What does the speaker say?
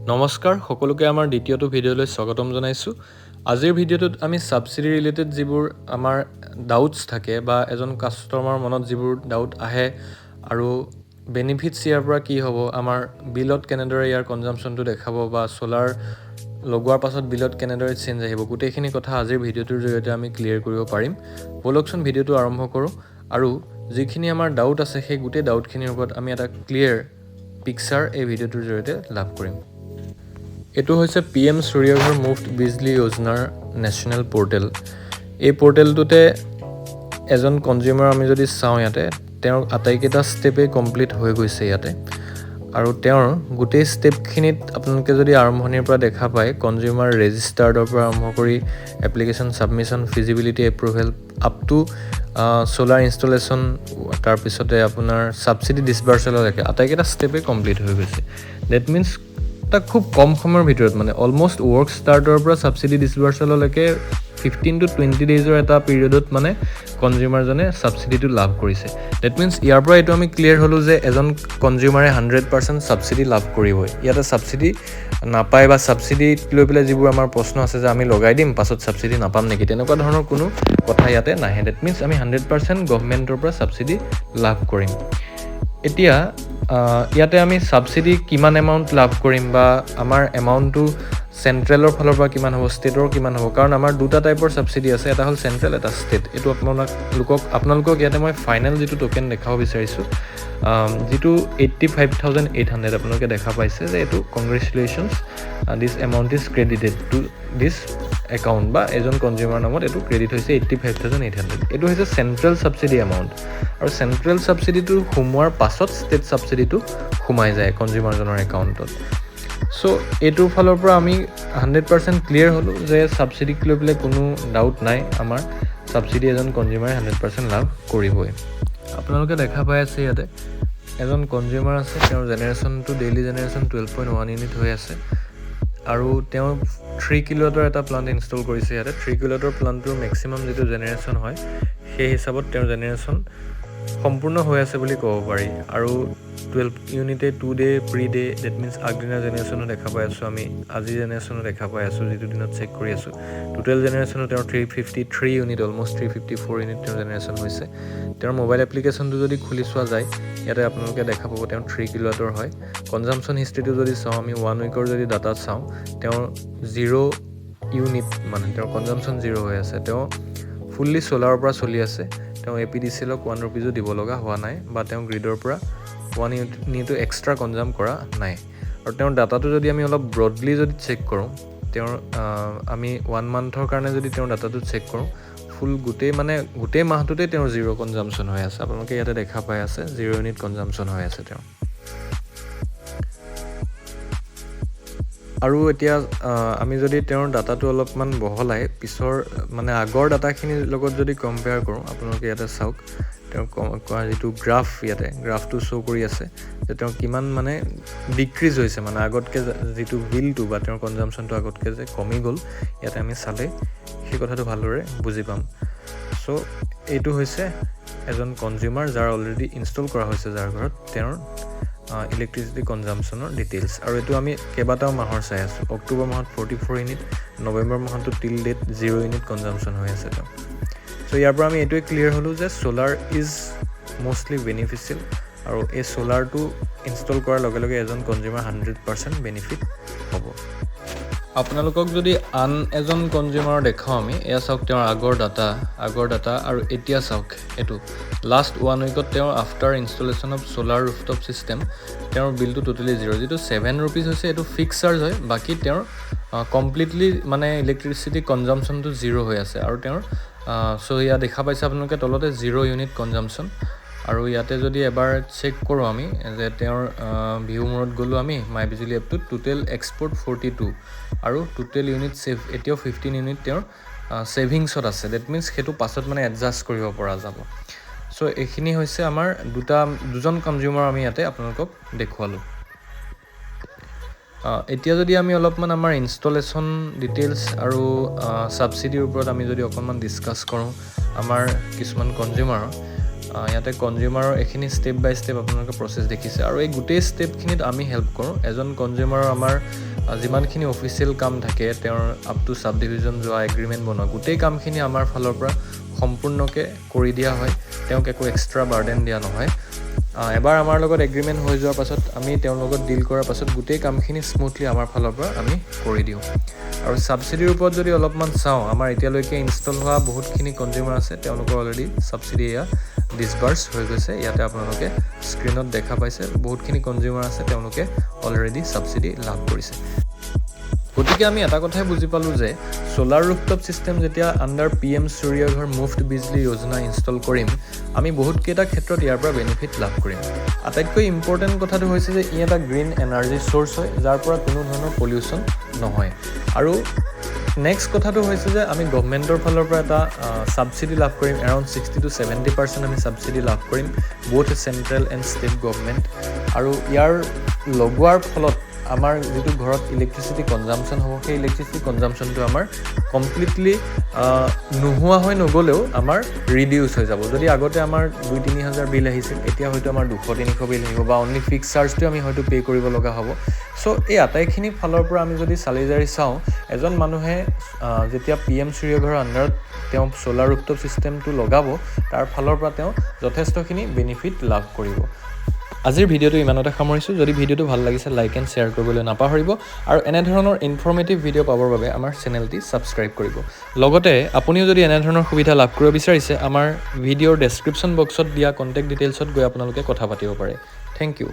নমস্কাৰ সকলোকে আমাৰ দ্বিতীয়টো ভিডিঅ'লৈ স্বাগতম জনাইছোঁ। আজিৰ ভিডিঅ'টোত আমি সাবসিডি ৰিলেটেড যিবোৰ আমাৰ ডাউটছ থাকে বা এজন কাষ্টমাৰ মনত যিবোৰ ডাউট আহে আৰু বেনিফিটছ ইয়াৰ পৰা কি হ'ব, আমাৰ বিলত কেনেদৰে ইয়াৰ কনজাম্পচনটো দেখাব বা সোলাৰ লগোৱাৰ পাছত বিলত কেনেদৰে চেঞ্জ আহিব, গোটেইখিনি কথা আজিৰ ভিডিঅ'টোৰ জৰিয়তে আমি ক্লিয়াৰ কৰিব পাৰিম। বলকচোন ভিডিঅ'টো আৰম্ভ কৰোঁ আৰু যিখিনি আমাৰ ডাউট আছে সেই গোটেই ডাউটখিনিৰ ওপৰত আমি এটা ক্লিয়াৰ পিকচাৰ এই ভিডিঅ'টোৰ জৰিয়তে লাভ কৰিম। এটো হৈছে PM SURYA GHAR Muft Bijli Yojanar national portal. এই পোৰ্টেলটোতে এজন কনজিউমাৰ আমি যদি চাওঁ ইয়াতে তেওঁৰ আটাইকেইটা ষ্টেপে কমপ্লিট হৈ গৈছে ইয়াতে আৰু তেওঁৰ গোটেই ষ্টেপখিনিত আপোনালোকে যদি আৰম্ভণিৰ পৰা দেখা পায় কনজিউমাৰ ৰেজিষ্টাৰ্ডৰ পৰা আৰম্ভ কৰি application submission feasibility approval up to solar installation তাৰপিছতে আপোনাৰ ছাবচিডি ডিছবাৰ্চেললৈকে আটাইকেইটা ষ্টেপে কমপ্লিট হৈ গৈছে। ডেট মিনছ এটা খুব কম সময়ৰ ভিতৰত মানে অলমষ্ট ৱৰ্ক ষ্টাৰ্টৰ পৰা ছাবচিডি ডিছবাৰ্চেললৈকে 15 to 20 ডেইজৰ এটা পিৰিয়ডত মানে কনজিউমাৰজনে ছাবচিডিটো লাভ কৰিছে। ডেট মিনছ ইয়াৰ পৰা এইটো আমি ক্লিয়াৰ হ'লোঁ যে এজন কনজিউমাৰে 100% ছাবচিডি লাভ কৰিবই। ইয়াতে ছাবচিডি নাপায় বা ছাবচিডি লৈ পেলাই যিবোৰ আমাৰ প্ৰশ্ন আছে যে আমি লগাই দিম পাছত ছাবচিডি নাপাম নেকি, তেনেকুৱা ধৰণৰ কোনো কথা ইয়াতে নাহে। ডেট মিনছ আমি 100% গভৰ্ণমেণ্টৰ পৰা ছাবচিডি লাভ কৰিম। এতিয়া ইয়াতে আমি ছাবচিডি কিমান এমাউণ্ট লাভ কৰিম বা আমাৰ এমাউণ্টটো চেণ্ট্ৰেলৰ ফালৰ পৰা কিমান হ'ব, ষ্টেটৰ কিমান হ'ব, কাৰণ আমাৰ দুটা টাইপৰ ছাবচিডি আছে, এটা হ'ল চেণ্ট্ৰেল এটা ষ্টেট। এইটো আপোনালোকক ইয়াতে মই ফাইনেল যিটো টোকেন দেখাব বিচাৰিছোঁ, যিটো 85,800 আপোনালোকে দেখা পাইছে যে এইটো congratulations this amount is credited to this account বা এজন কনজিউমাৰ নামত এইটো ক্ৰেডিট হৈছে 85,800। এইটো হৈছে চেণ্ট্ৰেল ছাবচিডি এমাউণ্ট আৰু চেণ্ট্ৰেল ছাবচিডিটো সোমোৱাৰ পাছত ষ্টেট ছাবচিডিটো সোমাই যায় কনজিউমাৰজনৰ একাউণ্টত। চ' এইটোৰ ফালৰ পৰা আমি 100% ক্লিয়াৰ হ'লোঁ যে ছাবচিডিক লৈ পেলাই কোনো ডাউট নাই, আমাৰ ছাবচিডি এজন কনজিউমাৰে 100% লাভ কৰিবই। আপোনালোকে দেখা পাই আছে ইয়াতে এজন কনজিউমাৰ আছে, তেওঁৰ জেনেৰেশ্যনটো ডেইলি জেনেৰেশ্যন 12.1 ইউনিট হৈ আছে আৰু তেওঁ 3 কিলোৱাটৰ এটা প্লাণ্ট ইনষ্টল কৰিছে ইয়াতে। 3 কিলোৱাটৰ প্লাণ্টটোৰ মেক্সিমাম যিটো জেনেৰেশ্যন হয় সেই হিচাপত তেওঁৰ জেনেৰেশ্যন সম্পূৰ্ণ হৈ আছে বুলি ক'ব পাৰি আৰু 12 ইউনিটে 2 day pre day, that means আগদিনা জেনেৰেশ্যনো দেখা পাই আছোঁ, আমি আজি জেনেৰেশ্যনো দেখা পাই আছোঁ যিটো দিনত চেক কৰি আছোঁ। টোটেল জেনেৰেশ্যনো তেওঁৰ 353 ইউনিট, অলমষ্ট 354 ইউনিট তেওঁৰ জেনেৰেশ্যন হৈছে। তেওঁৰ মোবাইল এপ্লিকেশ্যনটো যদি খুলি চোৱা যায় ইয়াতে আপোনালোকে দেখা পাব তেওঁ 3 কিলোৱাটৰ হয়। কনজাম্পশ্যন হিষ্ট্ৰীটো যদি চাওঁ আমি 1 উইকৰ যদি ডাটা চাওঁ তেওঁৰ 0 ইউনিট মানে তেওঁৰ কনজাম্পশ্যন 0 হৈ আছে। তেওঁ ফুল্লি চ'লাৰৰ পৰা চলি আছে। তেওঁ APDCLক 1 ৰুপিজো দিব লগা হোৱা নাই বা তেওঁ গ্ৰিডৰ পৰা 1 ইউনিটো এক্সট্ৰা কনজাম কৰা নাই। আৰু তেওঁৰ ডাটাটো যদি আমি অলপ ব্ৰডলি যদি চেক কৰোঁ, তেওঁৰ আমি 1 মান্থৰ কাৰণে যদি তেওঁৰ ডাটাটো চেক কৰোঁ, ফুল গোটেই মাহটোতে তেওঁৰ 0 কনজাম্পশ্যন হৈ আছে। আপোনালোকে ইয়াতে দেখা পাই আছে 0 ইউনিট কনজাম্পশ্যন হৈ আছে তেওঁৰ। আৰু এতিয়া আমি যদি তেওঁৰ ডাটাটো অলপমান বহলাই পিছৰ মানে আগৰ ডাটাখিনিৰ লগত যদি কম্পেয়াৰ কৰোঁ, আপোনালোকে ইয়াতে চাওক তেওঁ যিটো গ্ৰাফ ইয়াতে গ্ৰাফটো শ্ব' কৰি আছে যে তেওঁ কিমান মানে ডিক্ৰিজ হৈছে, মানে আগতকৈ যিটো বিলটো বা তেওঁৰ কনজাম্পশ্যনটো আগতকৈ যে কমি গ'ল, ইয়াতে আমি চালে সেই কথাটো ভালদৰে বুজি পাম। চ' এইটো হৈছে এজন কনজিউমাৰ যাৰ অলৰেডি ইনষ্টল কৰা হৈছে যাৰ ঘৰত তেওঁৰ ইলেক্ট্ৰিচিটি কনজাম্পশ্যনৰ ডিটেইলছ। আৰু এইটো আমি কেইবাটাও মাহৰ চাই আছোঁ। অক্টোবৰ মাহত 44 ইউনিট, নৱেম্বৰ মাহতো টিল ডেট 0 ইউনিট কনজাম্পশ্যন হৈ আছে তেওঁ। চ' ইয়াৰ পৰা আমি এইটোৱে ক্লিয়াৰ হ'লোঁ যে ছ'লাৰ ইজ মষ্টলি বেনিফিচিয়েল আৰু এই ছ'লাৰটো ইনষ্টল কৰাৰ লগে লগে এজন কনজিউমাৰ 100% বেনিফিট হ'ব। আপোনালোকক যদি আন এজন কনজিউমাৰ দেখাওঁ আমি, এয়া চাওক তেওঁৰ আগৰ ডাটা আৰু এতিয়া চাওক এইটো লাষ্ট 1 উইকত তেওঁৰ after installation of solar rooftop system তেওঁৰ বিলটো টোটেলি 0, যিটো 7 ৰুপিজ হৈছে এইটো ফিক্স চাৰ্জ হয়। বাকী তেওঁৰ কমপ্লিটলি মানে ইলেক্ট্ৰিচিটি কনজাম্পশ্যনটো 0 হৈ আছে আৰু তেওঁৰ চ' ইয়াত দেখা পাইছে আপোনালোকে তলতে 0 ইউনিট কনজাম্পশ্যন। আৰু ইয়াতে যদি এবাৰ চেক কৰোঁ আমি যে তেওঁৰ ভিউ মূৰত গ'লোঁ আমি মাই বিজুলি এপটোত, টোটেল এক্সপৰ্ট 42 আৰু টোটেল ইউনিট ছেভ এতিয়াও 15 ইউনিট তেওঁৰ ছেভিংছত আছে। ডেট মিনছ সেইটো পাছত মানে এডজাষ্ট কৰিব পৰা যাব। চ' এইখিনি হৈছে আমাৰ দুজন কনজিউমাৰ আমি ইয়াতে আপোনালোকক দেখুৱালোঁ। এতিয়া যদি আমি অলপমান আমাৰ ইনষ্টলেশ্যন ডিটেইলছ আৰু ছাবচিডিৰ ওপৰত আমি যদি অকণমান ডিছকাছ কৰোঁ আমাৰ কিছুমান কনজিউমাৰৰ, ইয়াতে কনজিউমাৰৰ এখিনি ষ্টেপ বাই ষ্টেপ আপোনালোকে প্ৰচেছ দেখিছে আৰু এই গোটেই ষ্টেপখিনিত আমি হেল্প কৰোঁ এজন কনজিউমাৰৰ আমাৰ যিমানখিনি অফিচিয়েল কাম থাকে তেওঁৰ আপ টু চাব ডিভিজন যোৱা এগ্ৰিমেণ্ট বনোৱা গোটেই কামখিনি আমাৰ ফালৰ পৰা সম্পূৰ্ণকৈ কৰি দিয়া হয় তেওঁক একো এক্সট্ৰা বাৰ্ডেন দিয়া নহয় এবাৰ আমাৰ লগত এগ্ৰিমেণ্ট হৈ যোৱাৰ পাছত আমি তেওঁৰ লগত ডিল কৰাৰ পাছত গোটেই কামখিনি স্মুথলি আমাৰ ফালৰ পৰা আমি কৰি দিওঁ আৰু ছাবচিডিৰ ওপৰত যদি অলপমান চাওঁ আমাৰ এতিয়ালৈকে ইনষ্টল হোৱা বহুতখিনি কনজিউমাৰ আছে তেওঁলোকৰ অলৰেডি ছাবচিডি এয়া ডিছবাৰ্চ হৈ গৈছে ইয়াতে আপোনালোকে স্ক্ৰীনত দেখা পাইছে বহুতখিনি কনজিউমাৰ আছে তেওঁলোকে অলৰেডি ছাবচিডি লাভ কৰিছে গতিকে আমি এটা কথাই বুজি পালোঁ যে সোলাৰ ৰুফটপ ছিষ্টেম যেতিয়া আণ্ডাৰ PM সূৰ্য ঘৰ মুফ্ট বিজলী যোজনা ইনষ্টল কৰিম আমি বহুতকেইটা ক্ষেত্ৰত ইয়াৰ পৰা বেনিফিট লাভ কৰিম আটাইতকৈ ইম্পৰ্টেণ্ট কথাটো হৈছে যে ই এটা গ্ৰীণ এনাৰ্জি চ'ৰ্চ হয় যাৰ পৰা কোনো ধৰণৰ পলিউশ্যন নহয় আৰু নেক্সট কথাটো হৈছে যে আমি গভৰ্ণমেণ্টৰ ফালৰ পৰা এটা ছাবচিডি লাভ কৰিম এৰাউণ্ড 60 to 70% আমি ছাবচিডি লাভ কৰিম both central and state government আৰু ইয়াৰ লগোৱাৰ ফলত আমাৰ যেটো ঘৰত ইলেক্ট্ৰিচিটি কনজাম্পশন হ'ব সেই ইলেক্ট্ৰিচিটি কনজাম্পশনটো আমাৰ কমপ্লিটলি নোহোৱা হৈ নগলেও আমাৰ ৰিডিউস হৈ যাব যদি আগতে আমাৰ 2-3 হাজাৰ বিল আহিছিল এতিয়া হয়তো আমাৰ 200-300 বিল আহিব বা অনলি ফিক্স চাৰ্জটো আমি হয়তো পে কৰিব লগা হ'ব সো এই আটাইখিনি ফালৰ পৰা আমি যদি চালিজাৰি চাওঁ এজন মানুহে যেতিয়া PM সূৰ্য ঘৰৰ আণ্ডাৰত তেওঁ সোলাৰ ৰুফটপ সিস্টেমটো লগাব তাৰ ফালৰ পৰা তেওঁ যথেষ্টখিনি বেনিফিট লাভ কৰিব আজিৰ ভিডিওটো ইমানতে সামৰিছো যদি ভিডিওটো ভাল লাগিছে লাইক এণ্ড শ্বেয়াৰ কৰিবলৈ নাপাহৰিব আৰু এনে ধৰণৰ ইনফৰমেটিভ ভিডিও পাবৰ বাবে আমাৰ চেনেলটি সাবস্ক্ৰাইব কৰিব লগতে আপুনিও যদি এনে ধৰণৰ সুবিধা লাভ কৰিব বিচাৰিছে আমাৰ ভিডিওৰ ডেসক্ৰিপচন বক্সত দিয়া কন্টাক্ট ডিটেইলছত গৈ আপোনালোকে কথা পাতিব পাৰে থ্যাংক ইউ